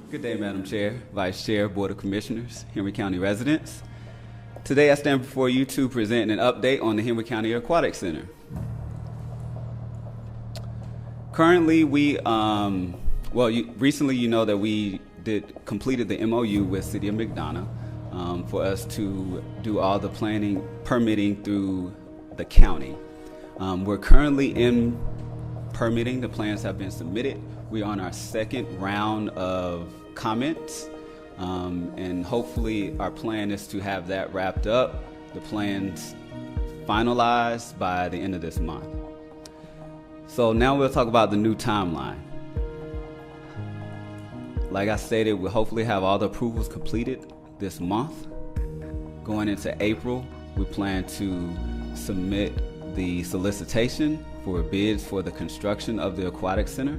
Good day, Madam Chair, Vice Chair, Board of Commissioners, Henry County residents. Today I stand before you to present an update on the Henry County Aquatic Center. Currently, recently you know that we completed the MOU with City of McDonough for us to do all the permitting through the county. We're currently in permitting. The plans have been submitted. We're on our second round of comments, and hopefully our plan is to have that wrapped up, the plans finalized by the end of this month. So now we'll talk about the new timeline. Like I stated, we'll hopefully have all the approvals completed this month. Going into April, we plan to submit the solicitation for bids for the construction of the aquatic center.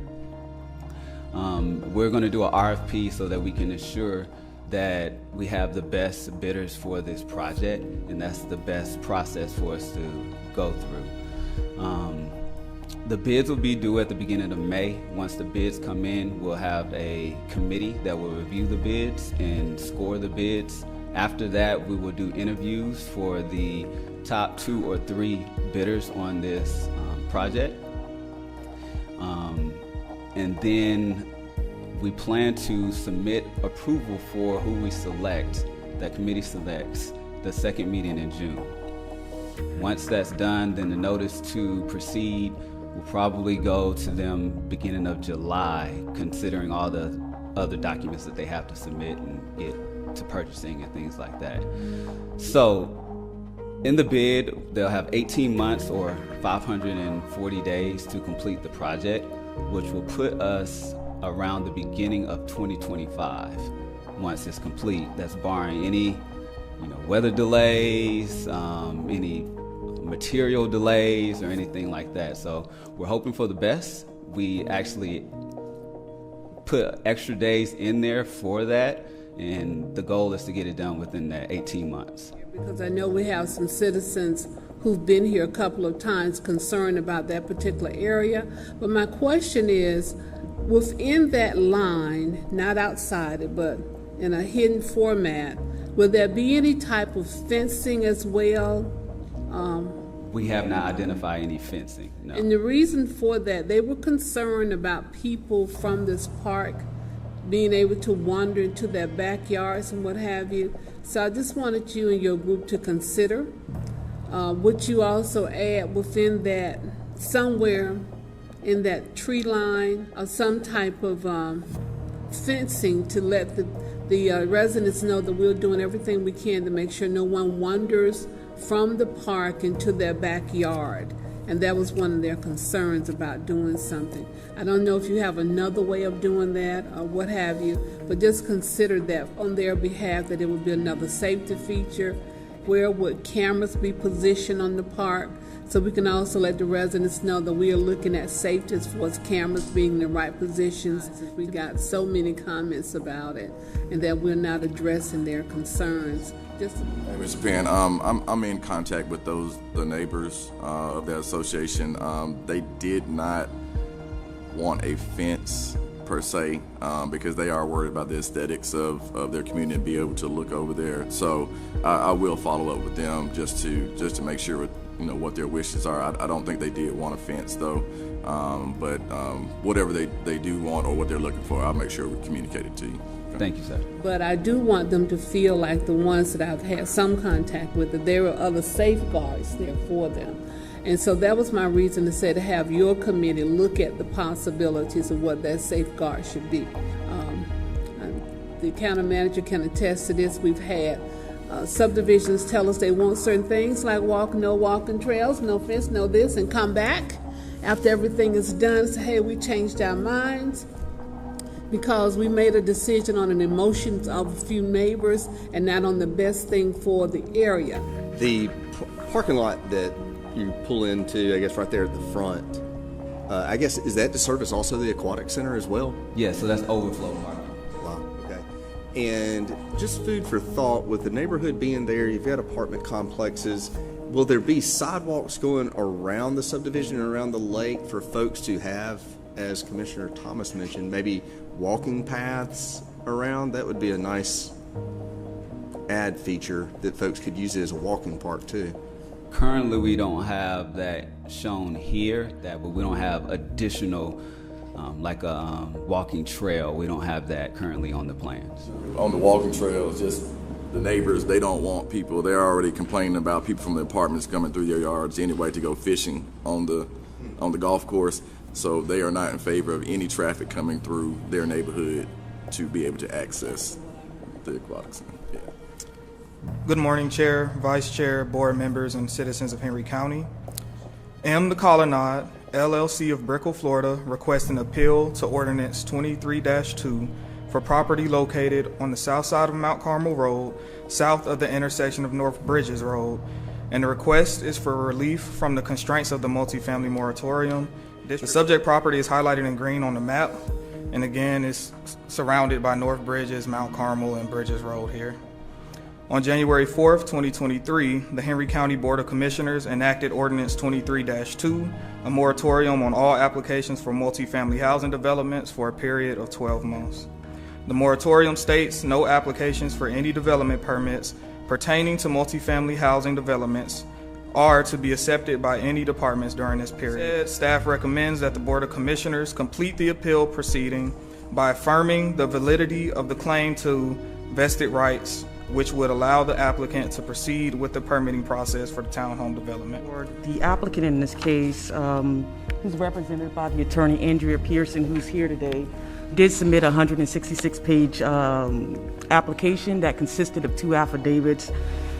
We're going to do an RFP so that we can ensure that we have the best bidders for this project, and that's the best process for us to go through. The bids will be due at the beginning of May. Once the bids come in, we'll have a committee that will review the bids and score the bids. After that, we will do interviews for the top 2 or 3 bidders on this project. And then we plan to submit approval for who we select, that committee selects, the second meeting in June. Once that's done, then the notice to proceed will probably go to them beginning of July, considering all the other documents that they have to submit and get to purchasing and things like that. So in the bid, they'll have 18 months or 540 days to complete the project, which will put us around the beginning of 2025 once it's complete. That's barring any weather delays, any material delays or anything like that. So we're hoping for the best. We actually put extra days in there for that, and the goal is to get it done within that 18 months. Because I know we have some citizens who've been here a couple of times concerned about that particular area. But my question is, within that line, not outside it, but in a hidden format, will there be any type of fencing as well? We have not identified any fencing, no. And the reason for that, they were concerned about people from this park being able to wander into their backyards and what have you. So I just wanted you and your group to consider, would you also add within that, somewhere in that tree line, or some type of fencing to let the residents know that we're doing everything we can to make sure no one wanders from the park into their backyard. And that was one of their concerns about doing something. I don't know if you have another way of doing that or what have you, but just consider that on their behalf, that it would be another safety feature. Where would cameras be positioned on the park? So we can also let the residents know that we are looking at safety as far as cameras being in the right positions. We got so many comments about it, and that we're not addressing their concerns. Hey, Mr. Penn, I'm in contact with the neighbors of that association. They did not want a fence per se, because they are worried about the aesthetics of their community and be able to look over there. So I will follow up with them just to make sure what their wishes are. I don't think they did want a fence though, but whatever they do want or what they're looking for, I'll make sure we communicate it to you. Okay? Thank you, sir. But I do want them to feel like the ones that I've had some contact with, that there are other safeguards there for them. And so that was my reason to say to have your committee look at the possibilities of what that safeguard should be. The county manager can attest to this. We've had subdivisions tell us they want certain things like no walking trails, no fence, no this, and come back after everything is done and say, hey, we changed our minds because we made a decision on an emotions of a few neighbors and not on the best thing for the area. The parking lot that you pull into, I guess right there at the front, I guess, is that to service also the aquatic center as well? Yeah, so that's overflow parking. Wow, okay. And just food for thought, with the neighborhood being there, you've got apartment complexes, will there be sidewalks going around the subdivision and around the lake for folks to have, as Commissioner Thomas mentioned, maybe walking paths around, that would be a nice add feature that folks could use it as a walking park too. Currently, we don't have that shown here, but we don't have additional, like a walking trail. We don't have that currently on the plans. On the walking trails, just the neighbors, they don't want people. They're already complaining about people from the apartments coming through their yards anyway to go fishing on the golf course. So they are not in favor of any traffic coming through their neighborhood to be able to access the aquatic center. Yeah. Good morning, Chair, Vice Chair, board members, and citizens of Henry County. M. The Colonnade, LLC of Brickell, Florida, requests an appeal to Ordinance 23-2 for property located on the south side of Mount Carmel Road, south of the intersection of North Bridges Road, and the request is for relief from the constraints of the multifamily moratorium. The subject property is highlighted in green on the map, and again is surrounded by North Bridges, Mount Carmel, and Bridges Road here. On January 4th, 2023, the Henry County Board of Commissioners enacted Ordinance 23-2, a moratorium on all applications for multifamily housing developments for a period of 12 months. The moratorium states no applications for any development permits pertaining to multifamily housing developments are to be accepted by any departments during this period. Staff recommends that the Board of Commissioners complete the appeal proceeding by affirming the validity of the claim to vested rights, which would allow the applicant to proceed with the permitting process for the townhome development. The applicant in this case, who's represented by the attorney Andrea Pearson, who's here today, did submit a 166-page application that consisted of 2 affidavits,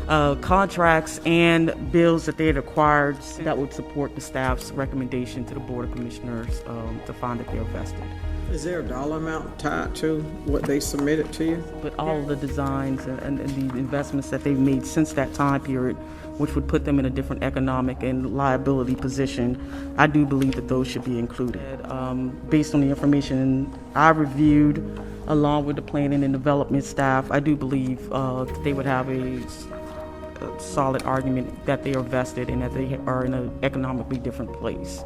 contracts, and bills that they had acquired that would support the staff's recommendation to the Board of Commissioners to find that they're vested. Is there a dollar amount tied to what they submitted to you? But all of the designs and the investments that they've made since that time period, which would put them in a different economic and liability position, I do believe that those should be included. Based on the information I reviewed, along with the planning and development staff, I do believe they would have a solid argument that they are vested and that they are in an economically different place.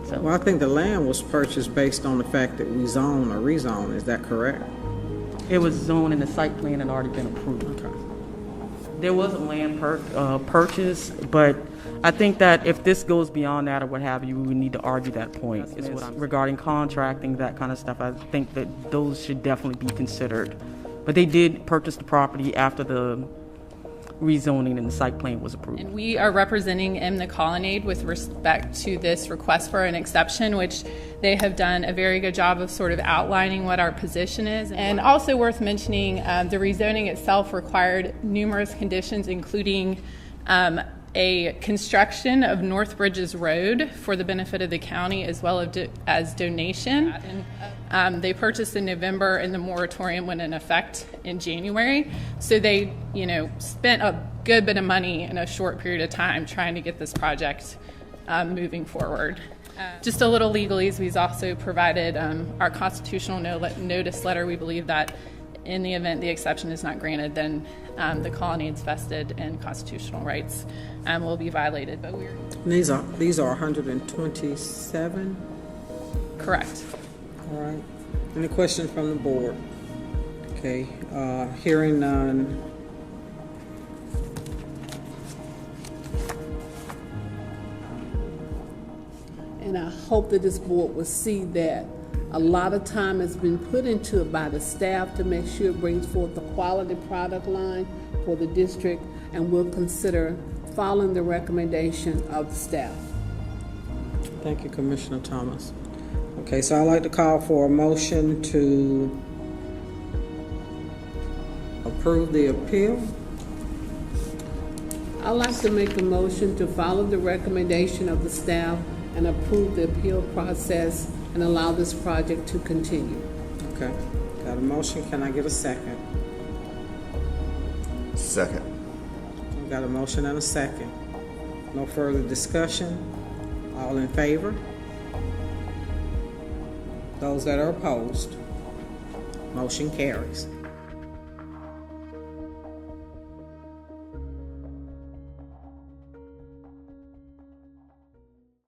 So. Well, I think the land was purchased based on the fact that we zone or rezone. Is that correct? It was zoned and the site plan had already been approved. Okay. There was a land purchase, but I think that if this goes beyond that or what have you, we would need to argue that point. Regarding contracting, that kind of stuff, I think that those should definitely be considered. But they did purchase the property after the rezoning and the site plan was approved. And we are representing M. The Colonnade with respect to this request for an exception, which they have done a very good job of sort of outlining what our position is. And also worth mentioning, the rezoning itself required numerous conditions, including a construction of North Bridges Road for the benefit of the county, as well as donation. And they purchased in November, and the moratorium went in effect in January. So they, spent a good bit of money in a short period of time trying to get this project moving forward. Just a little legalese, we've also provided our constitutional notice letter. We believe that in the event the exception is not granted, then the Colonnade's vested and constitutional rights will be violated. But These are 127? Correct. All right. Any questions from the board? Okay. Hearing none. And I hope that this board will see that a lot of time has been put into it by the staff to make sure it brings forth the quality product line for the district, and we'll consider following the recommendation of the staff. Thank you, Commissioner Thomas. Okay, so I'd like to call for a motion to approve the appeal. I'd like to make a motion to follow the recommendation of the staff and approve the appeal process and allow this project to continue. Okay, got a motion. Can I get a second? Second. Got a motion and a second. No further discussion. All in favor? Those that are opposed? Motion carries.